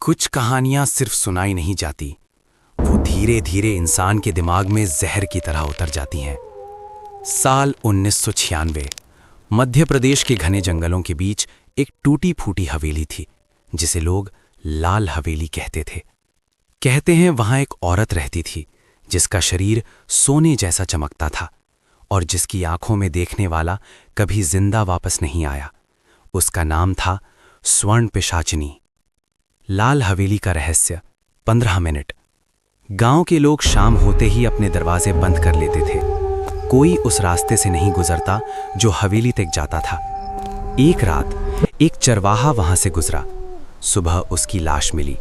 कुछ कहानियां सिर्फ सुनाई नहीं जाती, वो धीरे धीरे इंसान के दिमाग में जहर की तरह उतर जाती हैं। साल 1996, मध्य प्रदेश के घने जंगलों के बीच एक टूटी फूटी हवेली थी, जिसे लोग लाल हवेली कहते थे। कहते हैं वहां एक औरत रहती थी जिसका शरीर सोने जैसा चमकता था और जिसकी आंखों में देखने वाला कभी जिंदा वापस नहीं आया। उसका नाम था स्वर्ण पिशाचिनी। लाल हवेली का रहस्य। 15 मिनट। गांव के लोग शाम होते ही अपने दरवाजे बंद कर लेते थे। कोई उस रास्ते से नहीं गुजरता जो हवेली तक जाता था। एक रात एक चरवाहा वहां से गुजरा। सुबह उसकी लाश मिली,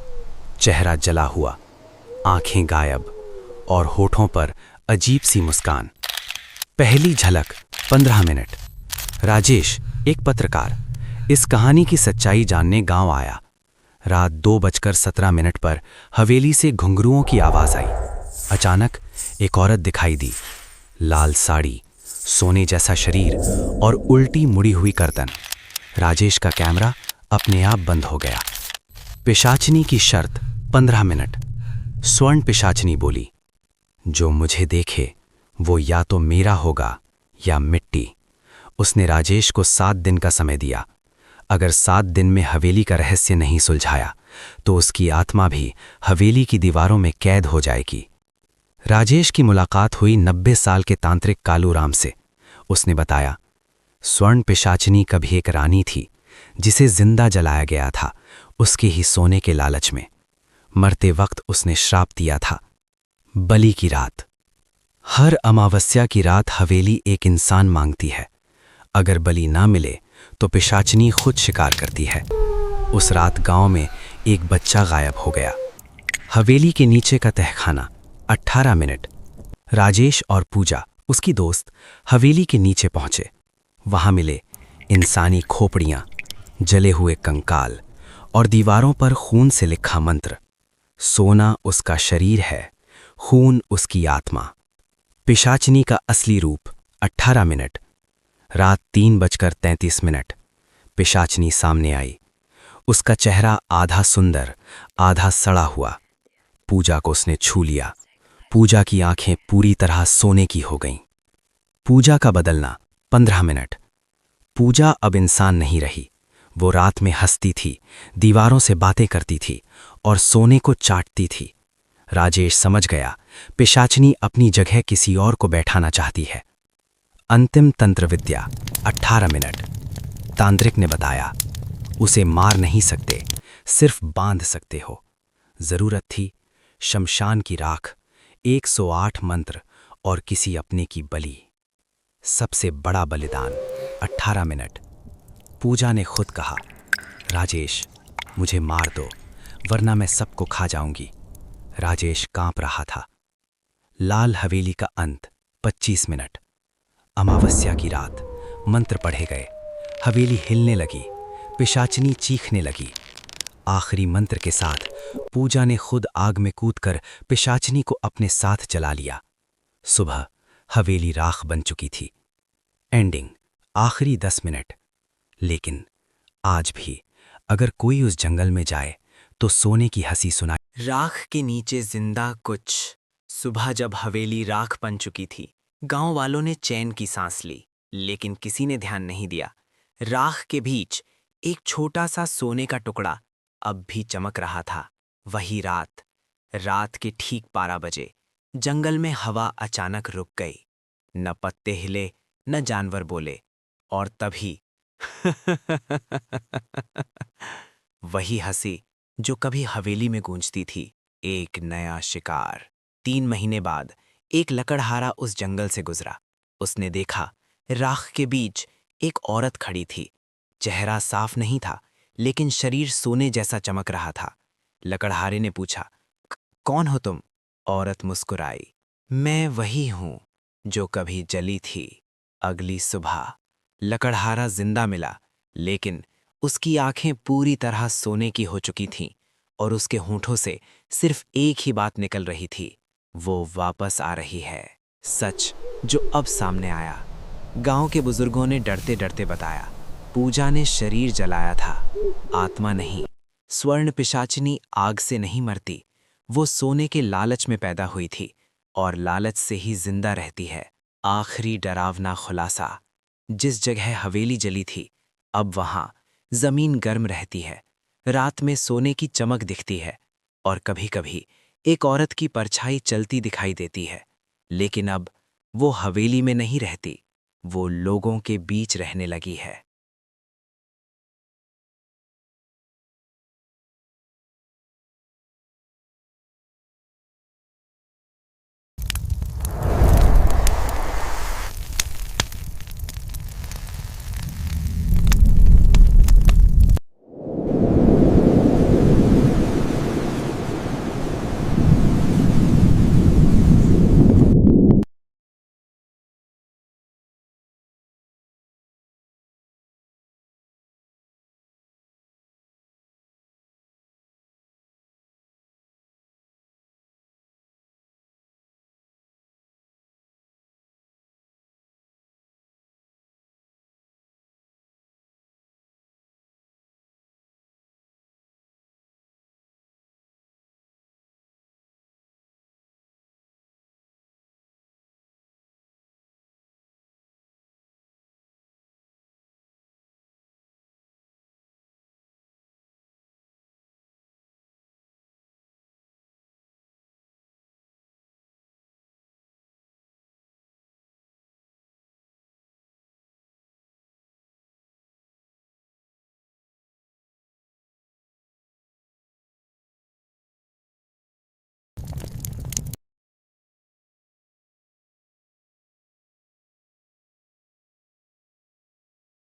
चेहरा जला हुआ, आंखें गायब और होठों पर अजीब सी मुस्कान। पहली झलक। 15 मिनट। राजेश, एक पत्रकार, इस कहानी की सच्चाई जानने गांव आया। रात 2:17 पर हवेली से घुंघरुओं की आवाज आई। अचानक एक औरत दिखाई दी। लाल साड़ी, सोने जैसा शरीर और उल्टी मुड़ी हुई गर्दन। राजेश का कैमरा अपने आप बंद हो गया। पिशाचिनी की शर्त। 15 मिनट। स्वर्ण पिशाचिनी बोली, जो मुझे देखे वो या तो मेरा होगा या मिट्टी। उसने राजेश को 7 दिन का समय दिया। अगर 7 दिन में हवेली का रहस्य नहीं सुलझाया तो उसकी आत्मा भी हवेली की दीवारों में कैद हो जाएगी। राजेश की मुलाकात हुई 90 साल के तांत्रिक कालूराम से। उसने बताया, स्वर्ण पिशाचिनी कभी एक रानी थी जिसे जिंदा जलाया गया था, उसके ही सोने के लालच में। मरते वक्त उसने श्राप दिया था, बलि की रात। हर अमावस्या की रात हवेली एक इंसान मांगती है। अगर बलि ना मिले तो पिशाचिनी खुद शिकार करती है। उस रात गांव में एक बच्चा गायब हो गया। हवेली के नीचे का तहखाना। 18 मिनट। राजेश और पूजा, उसकी दोस्त, हवेली के नीचे पहुंचे। वहां मिले इंसानी खोपड़ियां, जले हुए कंकाल और दीवारों पर खून से लिखा मंत्र। सोना उसका शरीर है, खून उसकी आत्मा। पिशाचिनी का असली रूप। 18 मिनट। रात 3:33। पिशाचिनी सामने आई। उसका चेहरा आधा सुंदर, आधा सड़ा हुआ। पूजा को उसने छू लिया। पूजा की आंखें पूरी तरह सोने की हो गईं। पूजा का बदलना। 15 मिनट। पूजा अब इंसान नहीं रही। वो रात में हंसती थी, दीवारों से बातें करती थी और सोने को चाटती थी। राजेश समझ गया, पिशाचिनी अपनी जगह किसी और को बैठाना चाहती है। अंतिम तंत्र विद्या। 18 मिनट। तांत्रिक ने बताया, उसे मार नहीं सकते, सिर्फ बांध सकते हो। जरूरत थी शमशान की राख, 108 मंत्र और किसी अपने की बलि। सबसे बड़ा बलिदान। 18 मिनट। पूजा ने खुद कहा, राजेश, मुझे मार दो वरना मैं सबको खा जाऊंगी। राजेश कांप रहा था। लाल हवेली का अंत। 25 मिनट। अमावस्या की रात। मंत्र पढ़े गए। हवेली हिलने लगी। पिशाचिनी चीखने लगी। आखिरी मंत्र के साथ पूजा ने खुद आग में कूदकर पिशाचिनी को अपने साथ जला लिया। सुबह हवेली राख बन चुकी थी। एंडिंग। आखिरी 10 मिनट। लेकिन आज भी अगर कोई उस जंगल में जाए तो सोने की हंसी सुनाई। राख के नीचे जिंदा कुछ। सुबह जब हवेली राख बन चुकी थी, गांव वालों ने चैन की सांस ली, लेकिन किसी ने ध्यान नहीं दिया। राख के बीच एक छोटा सा सोने का टुकड़ा अब भी चमक रहा था। वही रात के ठीक 12 बजे जंगल में हवा अचानक रुक गई। न पत्ते हिले, न जानवर बोले, और तभी वही हंसी जो कभी हवेली में गूंजती थी। एक नया शिकार। 3 महीने बाद एक लकड़हारा उस जंगल से गुजरा। उसने देखा, राख के बीच एक औरत खड़ी थी। चेहरा साफ नहीं था, लेकिन शरीर सोने जैसा चमक रहा था। लकड़हारे ने पूछा, कौन हो तुम? औरत मुस्कुराई, मैं वही हूं जो कभी जली थी। अगली सुबह लकड़हारा जिंदा मिला, लेकिन उसकी आंखें पूरी तरह सोने की हो चुकी थीं और उसके होंठों से सिर्फ एक ही बात निकल रही थी, वो वापस आ रही है। सच जो अब सामने आया। गांव के बुजुर्गों ने डरते डरते बताया, पूजा ने शरीर जलाया था, आत्मा नहीं। स्वर्ण पिशाचिनी आग से नहीं मरती, वो सोने के लालच में पैदा हुई थी और लालच से ही जिंदा रहती है। आखिरी डरावना खुलासा, जिस जगह हवेली जली थी, अब वहां जमीन गर्म रहती है, रात में सोने की चमक दिखती है और कभी-कभी एक औरत की परछाई चलती दिखाई देती है। लेकिन अब वो हवेली में नहीं रहती, वो लोगों के बीच रहने लगी है।